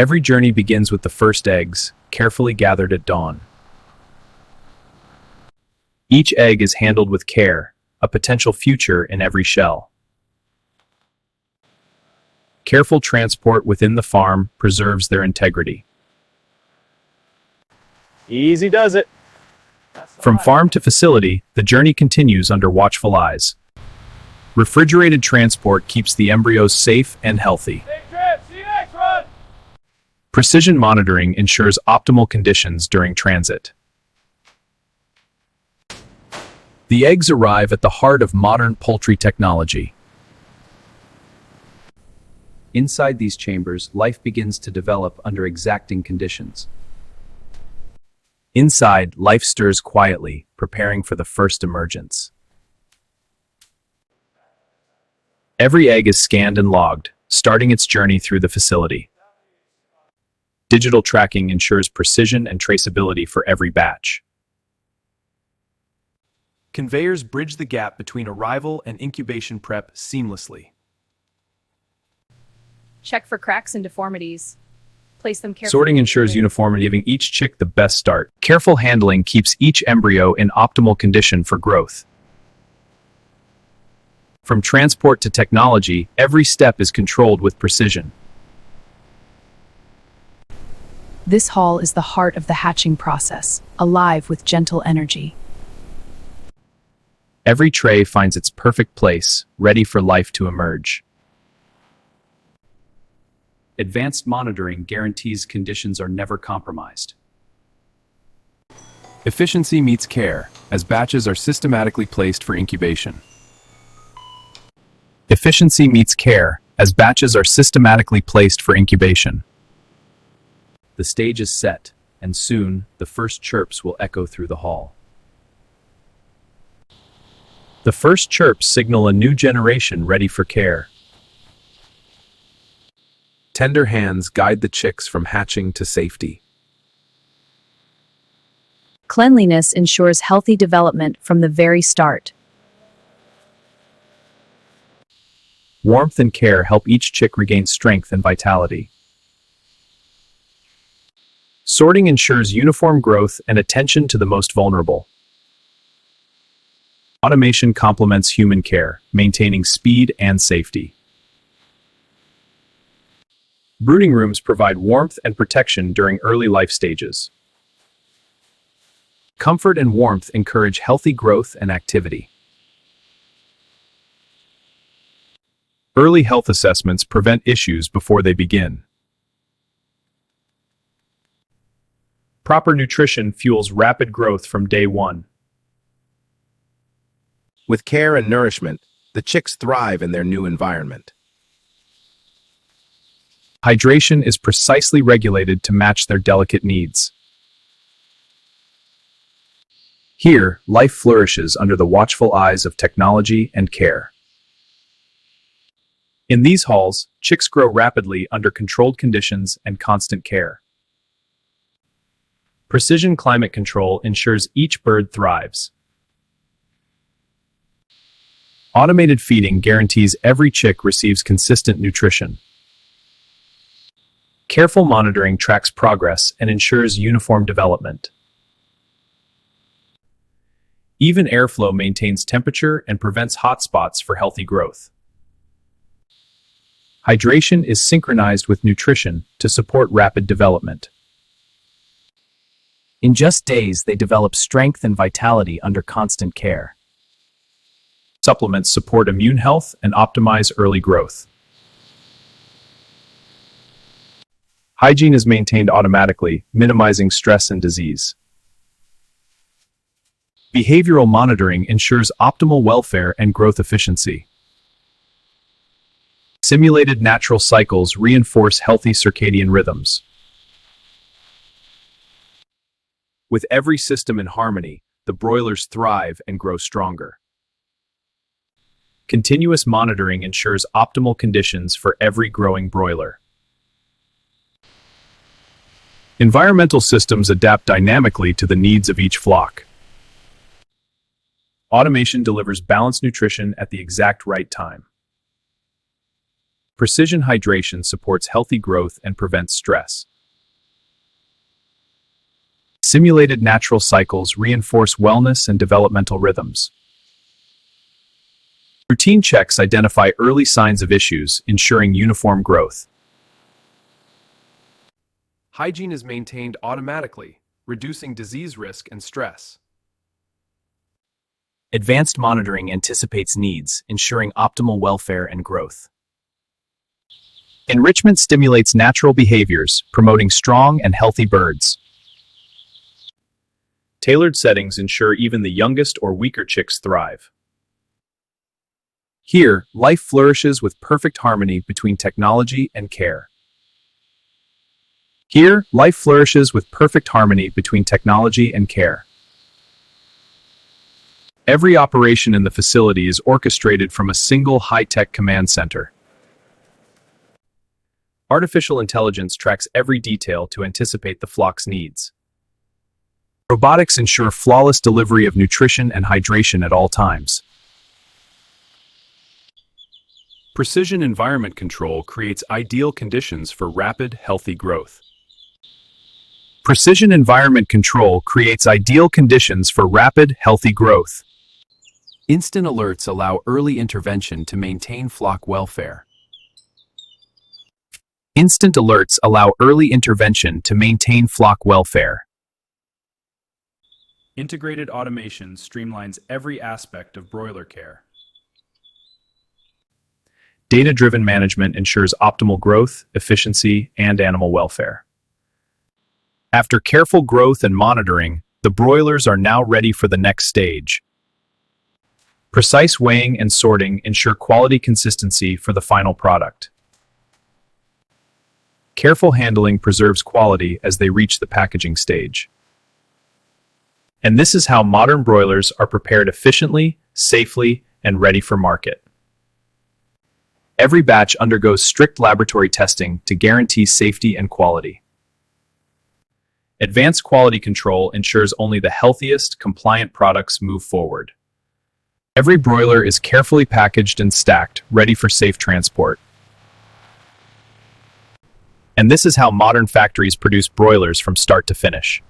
Every journey begins with the first eggs, carefully gathered at dawn. Each egg is handled with care, a potential future in every shell. Careful transport within the farm preserves their integrity. Easy does it. From farm to facility, the journey continues under watchful eyes. Refrigerated transport keeps the embryos safe and healthy. Safe trip. See you next run. Precision monitoring ensures optimal conditions during transit. The eggs arrive at the heart of modern poultry technology. Inside these chambers, life begins to develop under exacting conditions. Inside, life stirs quietly, preparing for the first emergence. Every egg is scanned and logged, starting its journey through the facility. Digital tracking ensures precision and traceability for every batch. Conveyors bridge the gap between arrival and incubation prep seamlessly. Check for cracks and deformities. Place them carefully. Sorting ensures uniformity, giving each chick the best start. Careful handling keeps each embryo in optimal condition for growth. From transport to technology, every step is controlled with precision. This hall is the heart of the hatching process, alive with gentle energy. Every tray finds its perfect place, ready for life to emerge. Advanced monitoring guarantees conditions are never compromised. Efficiency meets care, as batches are systematically placed for incubation. Efficiency meets care, as batches are systematically placed for incubation. The stage is set, and soon, the first chirps will echo through the hall. The first chirps signal a new generation ready for care. Tender hands guide the chicks from hatching to safety. Cleanliness ensures healthy development from the very start. Warmth and care help each chick regain strength and vitality. Sorting ensures uniform growth and attention to the most vulnerable. Automation complements human care, maintaining speed and safety. Brooding rooms provide warmth and protection during early life stages. Comfort and warmth encourage healthy growth and activity. Early health assessments prevent issues before they begin. Proper nutrition fuels rapid growth from day one. With care and nourishment, the chicks thrive in their new environment. Hydration is precisely regulated to match their delicate needs. Here, life flourishes under the watchful eyes of technology and care. In these halls, chicks grow rapidly under controlled conditions and constant care. Precision climate control ensures each bird thrives. Automated feeding guarantees every chick receives consistent nutrition. Careful monitoring tracks progress and ensures uniform development. Even airflow maintains temperature and prevents hotspots for healthy growth. Hydration is synchronized with nutrition to support rapid development. In just days, they develop strength and vitality under constant care. Supplements support immune health and optimize early growth. Hygiene is maintained automatically, minimizing stress and disease. Behavioral monitoring ensures optimal welfare and growth efficiency. Simulated natural cycles reinforce healthy circadian rhythms. With every system in harmony, the broilers thrive and grow stronger. Continuous monitoring ensures optimal conditions for every growing broiler. Environmental systems adapt dynamically to the needs of each flock. Automation delivers balanced nutrition at the exact right time. Precision hydration supports healthy growth and prevents stress. Simulated natural cycles reinforce wellness and developmental rhythms. Routine checks identify early signs of issues, ensuring uniform growth. Hygiene is maintained automatically, reducing disease risk and stress. Advanced monitoring anticipates needs, ensuring optimal welfare and growth. Enrichment stimulates natural behaviors, promoting strong and healthy birds. Tailored settings ensure even the youngest or weaker chicks thrive. Here, life flourishes with perfect harmony between technology and care. Here, life flourishes with perfect harmony between technology and care. Every operation in the facility is orchestrated from a single high-tech command center. Artificial intelligence tracks every detail to anticipate the flock's needs. Robotics ensure flawless delivery of nutrition and hydration at all times. Precision environment control creates ideal conditions for rapid, healthy growth. Precision environment control creates ideal conditions for rapid, healthy growth. Instant alerts allow early intervention to maintain flock welfare. Instant alerts allow early intervention to maintain flock welfare. Integrated automation streamlines every aspect of broiler care. Data-driven management ensures optimal growth, efficiency, and animal welfare. After careful growth and monitoring, the broilers are now ready for the next stage. Precise weighing and sorting ensure quality consistency for the final product. Careful handling preserves quality as they reach the packaging stage. And this is how modern broilers are prepared efficiently, safely, and ready for market. Every batch undergoes strict laboratory testing to guarantee safety and quality. Advanced quality control ensures only the healthiest, compliant products move forward. Every broiler is carefully packaged and stacked, ready for safe transport. And this is how modern factories produce broilers from start to finish.